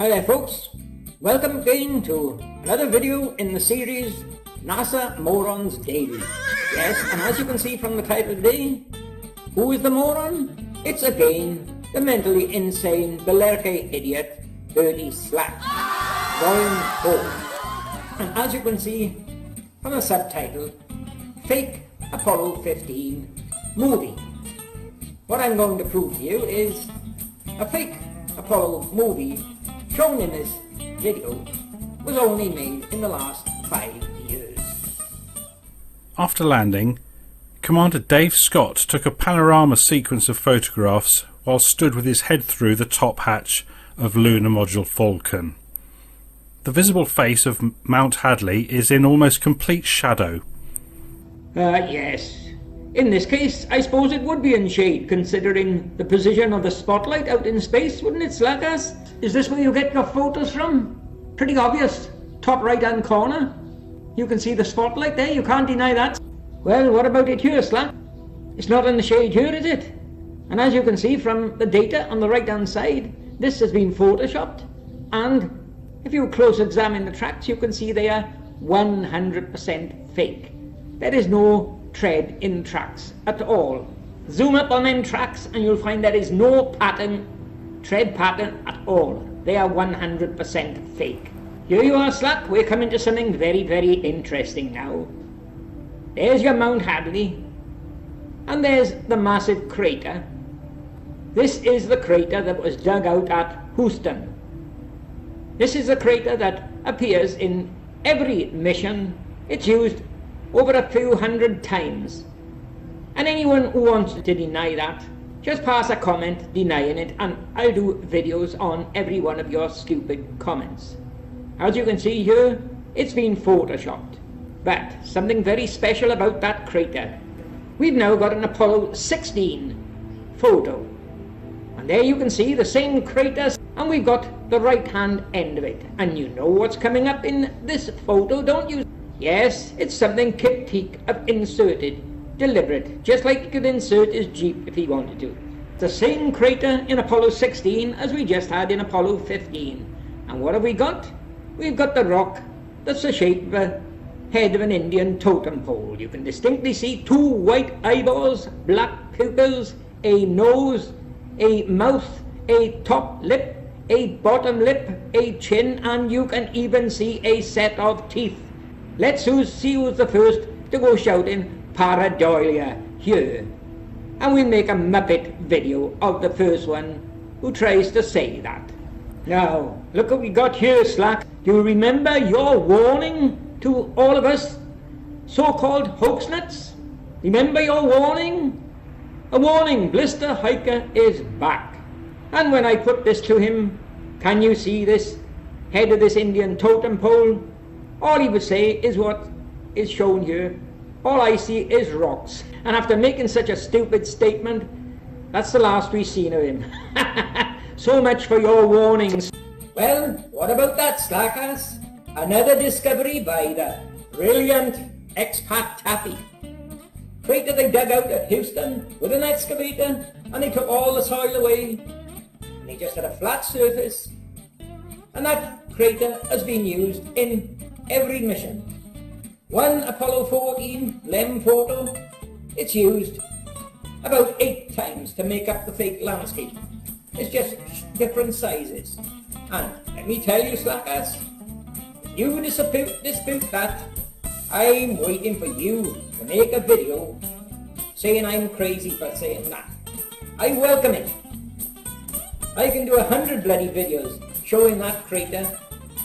Hi there folks, welcome again to another video in the series NASA Morons Daily. Yes, and as you can see from the title today, who is the moron? It's again the mentally insane Balerke idiot Bertie Slack. Going 4. And as you can see from the subtitle, Fake Apollo 15 Movie. What I'm going to prove to you is a fake Apollo movie shown in this video was only made in the last 5 years. After landing, Commander Dave Scott took a panorama sequence of photographs while stood with his head through the top hatch of Lunar Module Falcon. The visible face of Mount Hadley is in almost complete shadow. Yes. In this case, I suppose it would be in shade, considering the position of the spotlight out in space, wouldn't it, Slackers? Is this where you get your photos from? Pretty obvious. Top right-hand corner. You can see the spotlight there, you can't deny that. Well, what about it here, Slack? It's not in the shade here, is it? And as you can see from the data on the right-hand side, this has been photoshopped. And if you close examine the tracks, you can see they are 100% fake. There is no tread in tracks at all. Zoom up on them tracks and you'll find there is no tread pattern at all. They are 100% fake. Here you are, Slack, we're coming to something very, very interesting now. There's your Mount Hadley, and there's the massive crater. This is the crater that was dug out at Houston. This is a crater that appears in every mission. It's used over a few hundred times. And anyone who wants to deny that, just pass a comment denying it, and I'll do videos on every one of your stupid comments. As you can see here, it's been photoshopped. But something very special about that crater. We've now got an Apollo 16 photo. And there you can see the same crater, and we've got the right hand end of it. And you know what's coming up in this photo, don't you? Yes, it's something Kip Teak have inserted, deliberate, just like he could insert his Jeep if he wanted to. The same crater in Apollo 16 as we just had in Apollo 15. And what have we got? We've got the rock that's the shape of a head of an Indian totem pole. You can distinctly see 2 white eyeballs, black pupils, a nose, a mouth, a top lip, a bottom lip, a chin, and you can even see a set of teeth. Let's see who's the first to go shouting pareidolia here. And we'll make a Muppet video of the first one who tries to say that. Now, look what we got here, Slack. Do you remember your warning to all of us so-called hoax nuts? Remember your warning? A warning, Blister Hiker is back. And when I put this to him, can you see this head of this Indian totem pole? All he would say is what is shown here. All I see is rocks. And after making such a stupid statement, that's the last we've seen of him. So much for your warnings. Well, what about that, Slackers? Another discovery by the brilliant expat Taffy. Crater they dug out at Houston with an excavator, and they took all the soil away, and they just had a flat surface. And that crater has been used in every mission. One Apollo 14 LEM photo, it's used about 8 times to make up the fake landscape. It's just different sizes. And let me tell you, Slackers, if you dispute that, I'm waiting for you to make a video saying I'm crazy for saying that. I welcome it. I can do 100 bloody videos showing that crater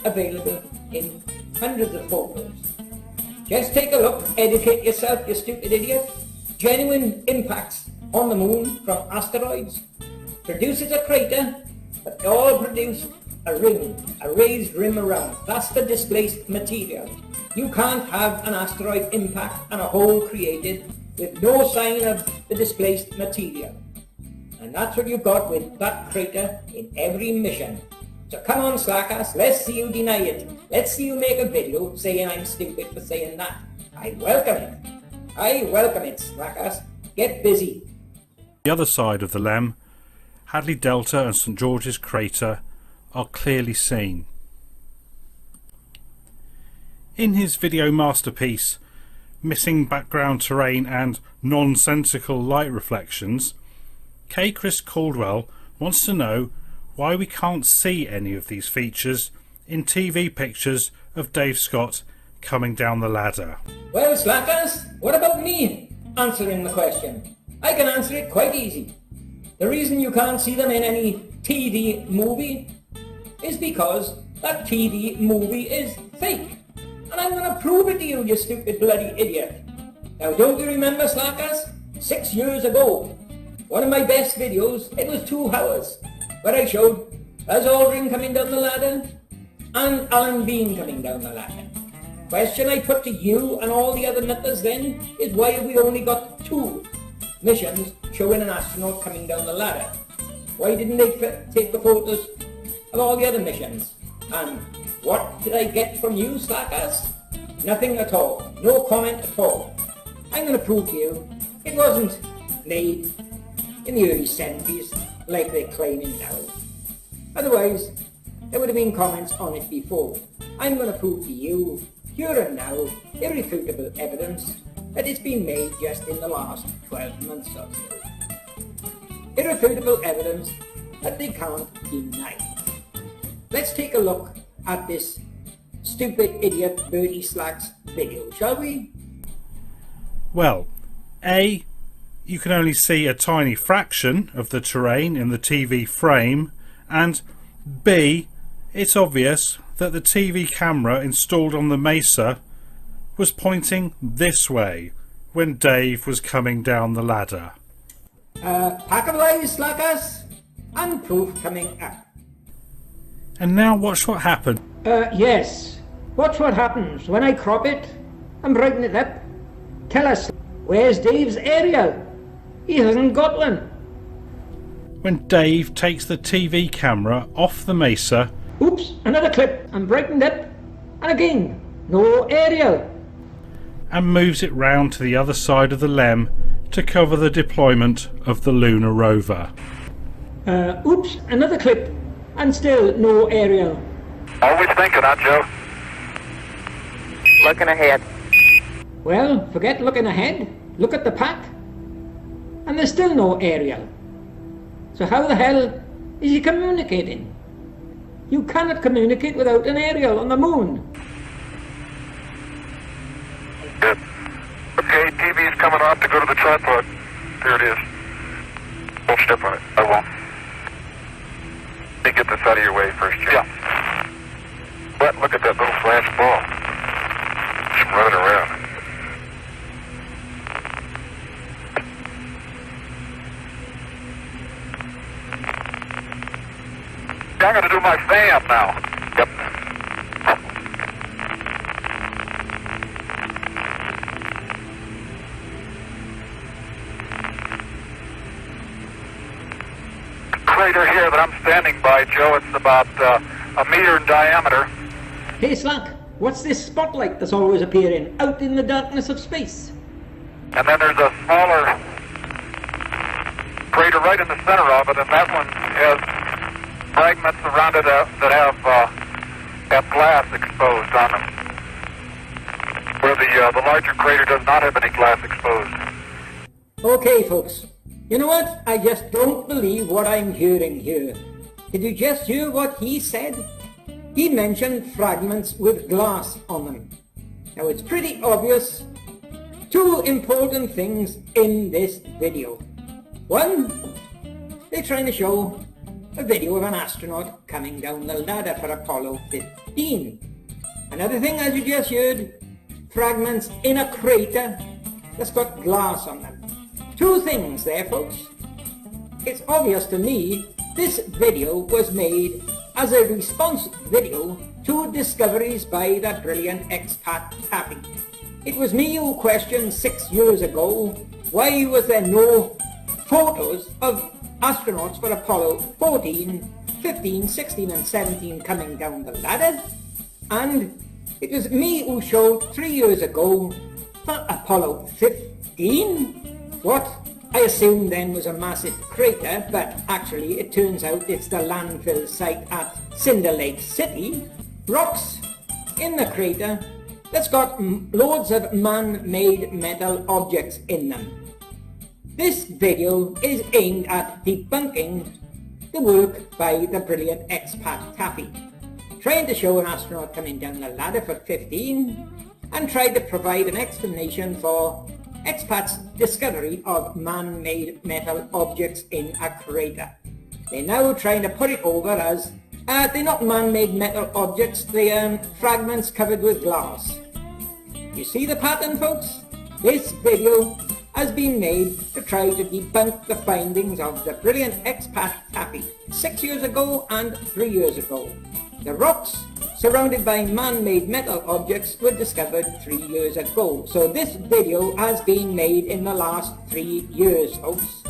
available in hundreds of photos. Just take a look, educate yourself, you stupid idiot. Genuine impacts on the moon from asteroids produces a crater, but they all produce a ring, a raised rim around. That's the displaced material. You can't have an asteroid impact and a hole created with no sign of the displaced material. And that's what you got with that crater in every mission. So come on, Slackers, let's see you deny it. Let's see you make a video saying I'm stupid for saying that. I welcome it. I welcome it, Slackers. Get busy. The other side of the LEM, Hadley Delta and St George's Crater are clearly seen. In his video masterpiece, Missing Background Terrain and Nonsensical Light Reflections, K. Chris Caldwell wants to know why we can't see any of these features in TV pictures of Dave Scott coming down the ladder. Well, slackers, what about me answering the question? I can answer it quite easy. The reason you can't see them in any TV movie is because that TV movie is fake. And I'm going to prove it to you, you stupid bloody idiot. Now, don't you remember, slackers? 6 years ago, one of my best videos, it was 2 hours, where I showed Buzz Aldrin coming down the ladder and Alan Bean coming down the ladder. Question I put to you and all the other nutters then is why have we only got 2 missions showing an astronaut coming down the ladder? Why didn't they take the photos of all the other missions? And what did I get from you, slackers? Nothing at all. No comment at all. I'm going to prove to you it wasn't made in the early 70s like they're claiming now. Otherwise, there would have been comments on it before. I'm going to prove to you, here and now, irrefutable evidence that it's been made just in the last 12 months or so. Irrefutable evidence that they can't deny. Let's take a look at this stupid idiot Bertie Slack's video, shall we? Well, A, you can only see a tiny fraction of the terrain in the TV frame, and B, it's obvious that the TV camera installed on the Mesa was pointing this way when Dave was coming down the ladder. Pack of lies, slackers, and proof coming up. And now watch what happened. Yes. Watch what happens when I crop it and brighten it up. Tell us, where's Dave's aerial? He hasn't got one. When Dave takes the TV camera off the Mesa. Oops, another clip and brightened up. And again, no aerial. And moves it round to the other side of the LEM to cover the deployment of the lunar rover. Oops, another clip. And still no aerial. Always thinking, huh, Joe? Looking ahead. Well, forget looking ahead. Look at the pack. And there's still no aerial. So how the hell is he communicating? You cannot communicate without an aerial on the moon. Good. Okay, TV's coming off to go to the tripod. There it is. Don't step on it. I won't. Let me get this out of your way first, Joe. Yeah. But look at that little flash ball. Just running around. I'm going to do my fan now. Yep. Crater here that I'm standing by, Joe, it's about a meter in diameter. Hey Slack, what's this spotlight that's always appearing out in the darkness of space? And then there's a smaller crater right in the center of it, and that one has fragments around it that have glass exposed on them, where the larger crater does not have any glass exposed. Okay folks, you know what? I just don't believe what I'm hearing here. Did you just hear what he said? He mentioned fragments with glass on them. Now it's pretty obvious 2 important things in this video. One, they're trying to show a video of an astronaut coming down the ladder for Apollo 15. Another thing, as you just heard, fragments in a crater that's got glass on them. 2 things there, folks. It's obvious to me this video was made as a response video to discoveries by that brilliant expat Happy. It was me who questioned 6 years ago why was there no photos of astronauts for Apollo 14, 15, 16 and 17 coming down the ladder, and it was me who showed 3 years ago for Apollo 15 what I assumed then was a massive crater, but actually it turns out it's the landfill site at Cinder Lake City. Rocks in the crater that's got loads of man-made metal objects in them. This video is aimed at debunking the work by the brilliant expat Taffy, trying to show an astronaut coming down the ladder for 15 and tried to provide an explanation for expat's discovery of man-made metal objects in a crater. They're now trying to put it over as they're not man-made metal objects, they're fragments covered with glass. You see the pattern, folks? This video has been made to try to debunk the findings of the brilliant expat Taffy 6 years ago and 3 years ago. The rocks surrounded by man-made metal objects were discovered 3 years ago. So this video has been made in the last 3 years, folks.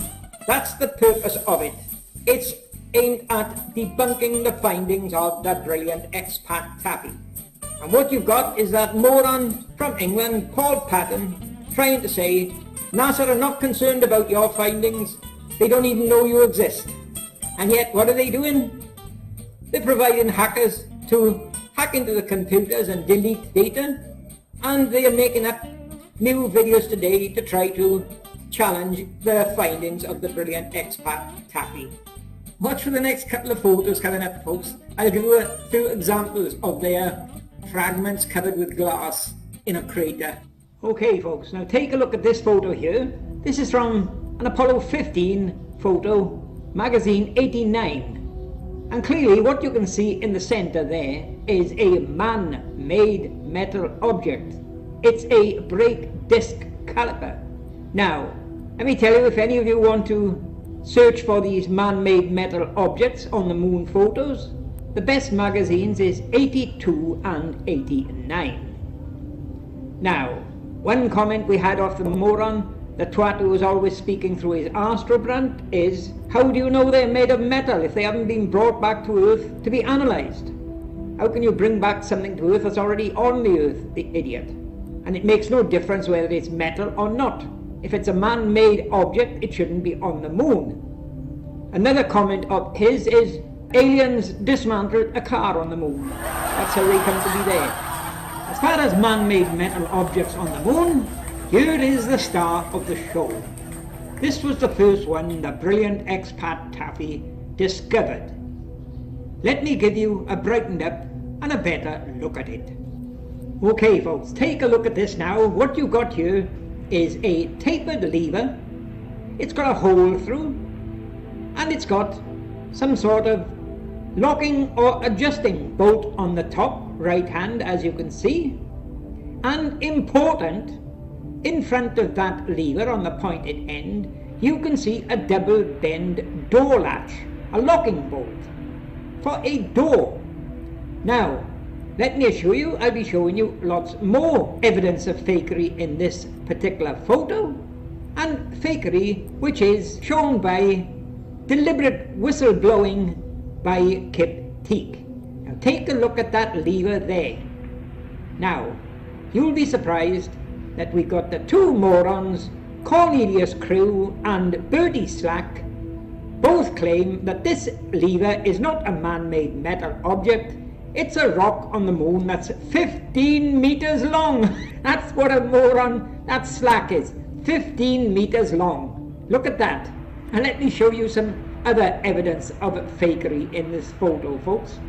That's the purpose of it. It's aimed at debunking the findings of the brilliant expat Taffy. And what you've got is that moron from England, Paul Patton, trying to say NASA are not concerned about your findings, they don't even know you exist. And yet what are they doing? They're providing hackers to hack into the computers and delete data, and they are making up new videos today to try to challenge the findings of the brilliant expat Taffy. Watch for the next couple of photos coming up, folks. I'll give you a few examples of their fragments covered with glass in a crater. Okay folks, now take a look at this photo here. This is from an Apollo 15 photo, magazine 89. And clearly what you can see in the center there is a man-made metal object. It's a brake disc caliper. Now, let me tell you, if any of you want to search for these man-made metal objects on the moon photos, the best magazines is 82 and 89. Now, one comment we had off the moron, the twat who was always speaking through his astrobrand, is, how do you know they're made of metal if they haven't been brought back to Earth to be analysed? How can you bring back something to Earth that's already on the Earth, the idiot? And it makes no difference whether it's metal or not. If it's a man-made object, it shouldn't be on the moon. Another comment of his is, aliens dismantled a car on the moon. That's how they come to be there. As far as man-made metal objects on the moon, here is the star of the show. This was the first one the brilliant expat Taffy discovered. Let me give you a brightened up and a better look at it. Okay folks, take a look at this now. What you've got here is a tapered lever. It's got a hole through, and it's got some sort of locking or adjusting bolt on the top right hand, as you can see. And important, in front of that lever on the pointed end, you can see a double bend door latch, a locking bolt for a door. Now, let me assure you, I'll be showing you lots more evidence of fakery in this particular photo, and fakery which is shown by deliberate whistleblowing by Kip Teak. Now take a look at that lever there. Now, you'll be surprised that we got the two morons, Cornelius Crew and Bertie Slack, both claim that this lever is not a man-made metal object. It's a rock on the moon that's 15 meters long. That's what a moron that Slack is. 15 meters long. Look at that. And let me show you some other evidence of fakery in this photo, folks.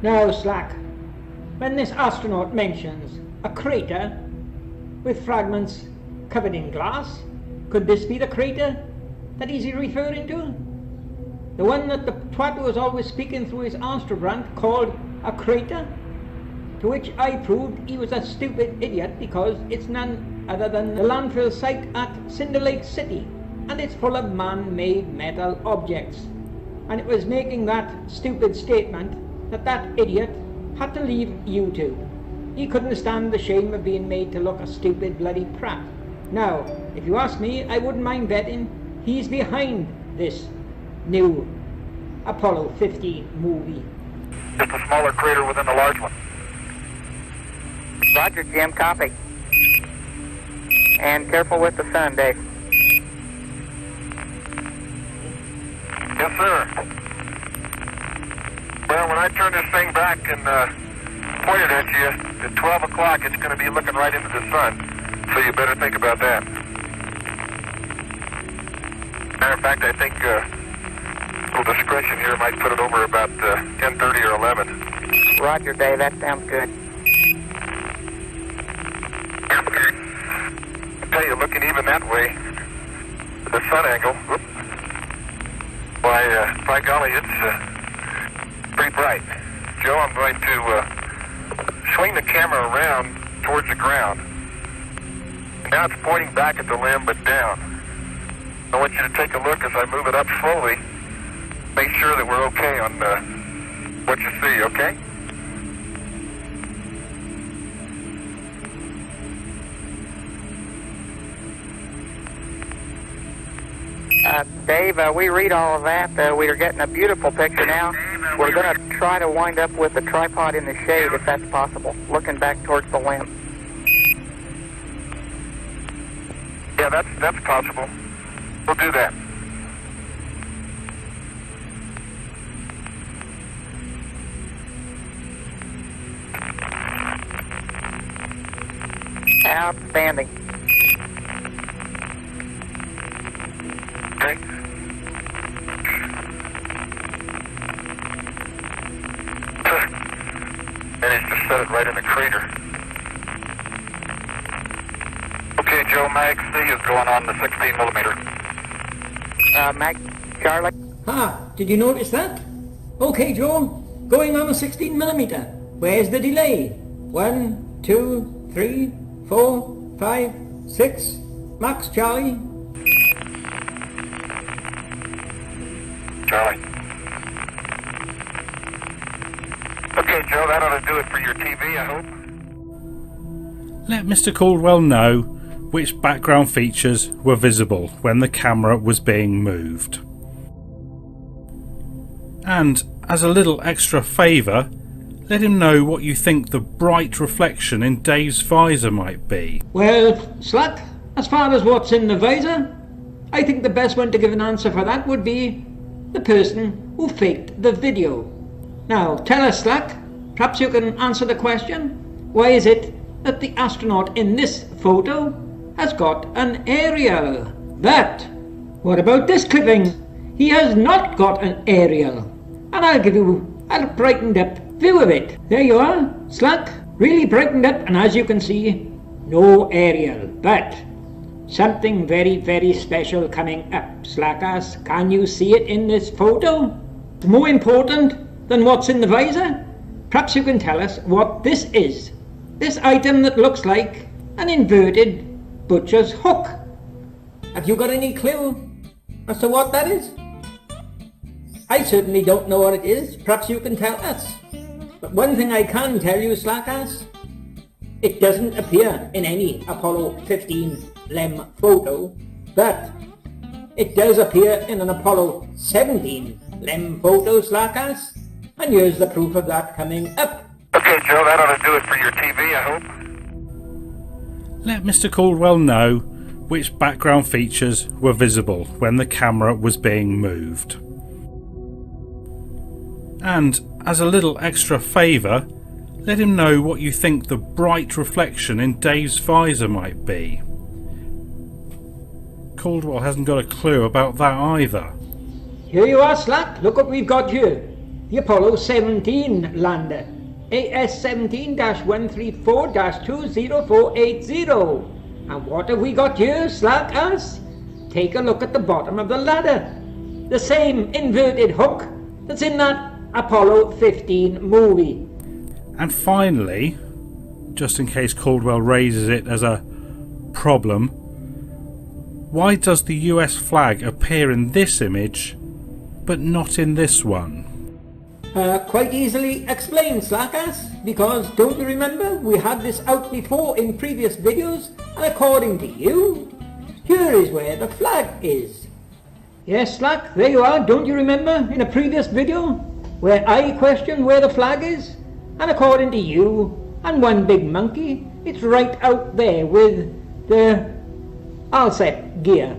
Now, Slack, when this astronaut mentions a crater with fragments covered in glass, could this be the crater that he's referring to? The one that the twat was always speaking through his astrobrand called a crater? To which I proved he was a stupid idiot, because it's none other than the landfill site at Cinder Lake City, and it's full of man-made metal objects. And it was making that stupid statement that idiot had to leave YouTube. He couldn't stand the shame of being made to look a stupid bloody prat. Now, if you ask me, I wouldn't mind betting he's behind this new Apollo 15 movie. Just a smaller crater within the large one. Roger, Jim, copy. And careful with the sun, Dave. Yes, sir. Well, when I turn this thing back and point it at you, at 12 o'clock, it's going to be looking right into the sun. So you better think about that. Matter of fact, I think a little discretion here might put it over about 10:30 or 11. Roger, Dave. That sounds good. I tell you, looking even that way, the sun angle, by golly, it's pretty bright. Joe, I'm going to swing the camera around towards the ground. Now it's pointing back at the limb, but down. I want you to take a look as I move it up slowly. Make sure that we're okay on what you see, okay? Dave, we read all of that. We are getting a beautiful picture now. We're going to try to wind up with the tripod in the shade if that's possible, looking back towards the limb. Yeah, that's possible. We'll do that. Outstanding. Okay. And he's just set it right in the crater. Okay, Joe, Mag C is going on the 16 millimeter. Mag, Charlie? Did you notice that? Okay, Joe, going on a 16mm. Where's the delay? 1, 2, 3, 4, 5, 6. Max, Charlie. Charlie. Okay, Joe, that ought to do it for your TV, I hope. Let Mr. Caldwell know which background features were visible when the camera was being moved. And as a little extra favour, let him know what you think the bright reflection in Dave's visor might be. Well, Slack, as far as what's in the visor, I think the best one to give an answer for that would be the person who faked the video. Now, tell us, Slack, perhaps you can answer the question, why is it that the astronaut in this photo has got an aerial? But what about this clipping? He has not got an aerial. And I'll give you a brightened up view of it. There you are, Slack, really brightened up, and as you can see, no aerial. But something very, very special coming up, Slackers. Can you see it in this photo? More important than what's in the visor, perhaps you can tell us what this is. This item that looks like an inverted butcher's hook. Have you got any clue as to what that is? I certainly don't know what it is. Perhaps you can tell us. But one thing I can tell you, Slackers, it doesn't appear in any Apollo 15 LEM photo, but it does appear in an Apollo 17 LEM photo, Slackers. And here's the proof of that coming up. Okay, Joe, that ought to do it for your TV, I hope. Let Mr. Caldwell know which background features were visible when the camera was being moved. And as a little extra favour, let him know what you think the bright reflection in Dave's visor might be. Caldwell hasn't got a clue about that either. Here you are, Slack. Look what we've got here. The Apollo 17 lander. AS17-134-20480. And what have we got here, Slackers? Take a look at the bottom of the ladder. The same inverted hook that's in that Apollo 15 movie. And finally, just in case Caldwell raises it as a problem, why does the US flag appear in this image but not in this one? Quite easily explained, Slackers, because don't you remember we had this out before in previous videos, and according to you, here is where the flag is. Yes, Slack, there you are. Don't you remember in a previous video where I questioned where the flag is? And according to you and one big monkey, it's right out there with the ALSEP gear.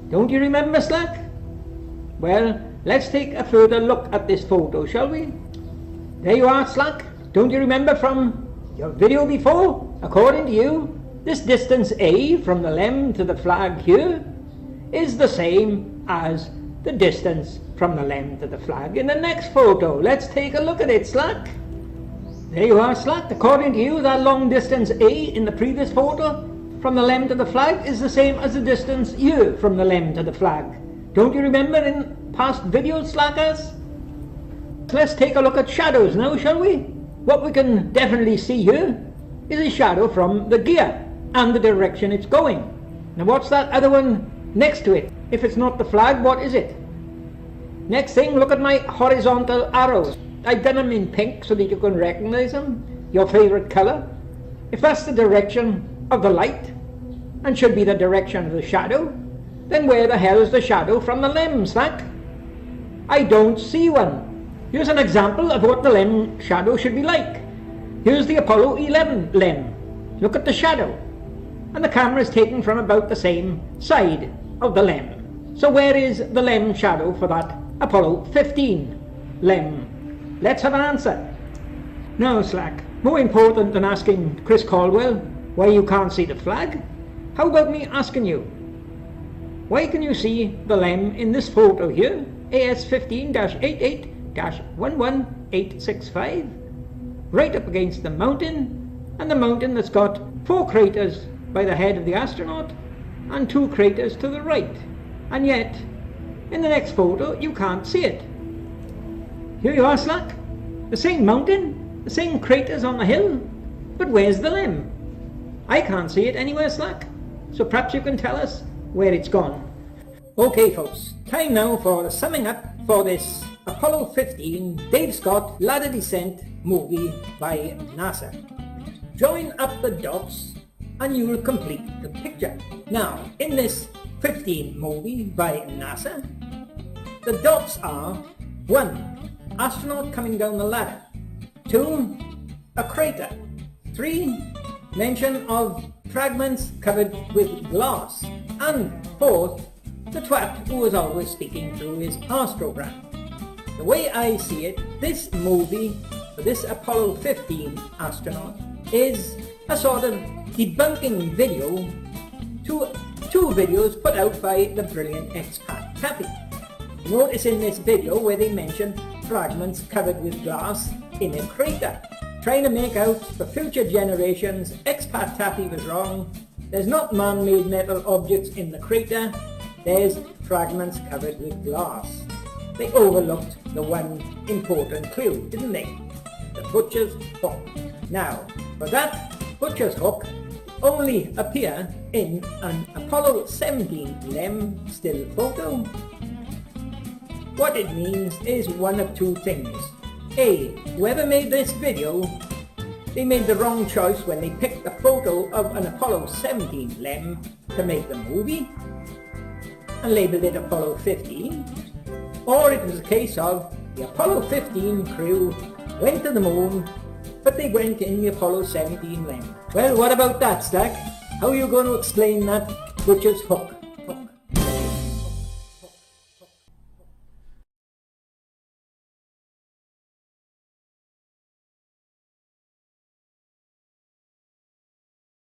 Don't you remember, Slack? Well, let's take a further look at this photo, shall we? There you are, Slack. Don't you remember from your video before? According to you, this distance A from the lem to the flag here is the same as the distance from the lem to the flag in the next photo. Let's take a look at it, Slack. There you are, Slack. According to you, that long distance A in the previous photo from the lem to the flag is the same as the distance here from the lem to the flag. Don't you remember in past videos, Slackers? Let's take a look at shadows now, shall we? What we can definitely see here is a shadow from the gear and the direction it's going. Now what's that other one next to it? If it's not the flag, what is it? Next thing, look at my horizontal arrows. I've done them in pink so that you can recognize them, your favorite color. If that's the direction of the light and should be the direction of the shadow, then where the hell is the shadow from the lem, Slack? I don't see one. Here's an example of what the lem shadow should be like. Here's the Apollo 11 lem. Look at the shadow. And the camera is taken from about the same side of the lem. So where is the lem shadow for that Apollo 15 lem? Let's have an answer. Now, Slack, more important than asking Chris Caldwell why you can't see the flag, how about me asking you, why can you see the lem in this photo here, AS15-88-11865, right up against the mountain, and the mountain that's got 4 craters by the head of the astronaut and 2 craters to the right, and yet in the next photo you can't see it. Here you are, Slack, the same mountain, the same craters on the hill, but where's the lem? I can't see it anywhere, Slack, so perhaps you can tell us where it's gone. Okay folks, time now for the summing up for this Apollo 15 Dave Scott Ladder Descent movie by NASA. Join up the dots and you will complete the picture. Now, in this 15 movie by NASA, the dots are 1. Astronaut coming down the ladder. 2. A crater. 3. Mention of fragments covered with glass. And 4th, the twat who was always speaking through his astrogram. The way I see it, this movie for this Apollo 15 astronaut is a sort of debunking video to 2 videos put out by the brilliant expat Tappy. Notice in this video where they mention fragments covered with glass in a crater, trying to make out for future generations expat Tappy was wrong. There's not man-made metal objects in the crater, there's fragments covered with glass. They overlooked the one important clue, didn't they? The butcher's hook. Now, for that butcher's hook only appear in an Apollo 17 lem still photo. What it means is one of 2 things. A, whoever made this video, they made the wrong choice when they picked a photo of an Apollo 17 lem to make the movie and labeled it Apollo 15. Or it was a case of the Apollo 15 crew went to the moon, but they went in the Apollo 17 lem. Well, what about that, Stack? How are you going to explain that butcher's hook?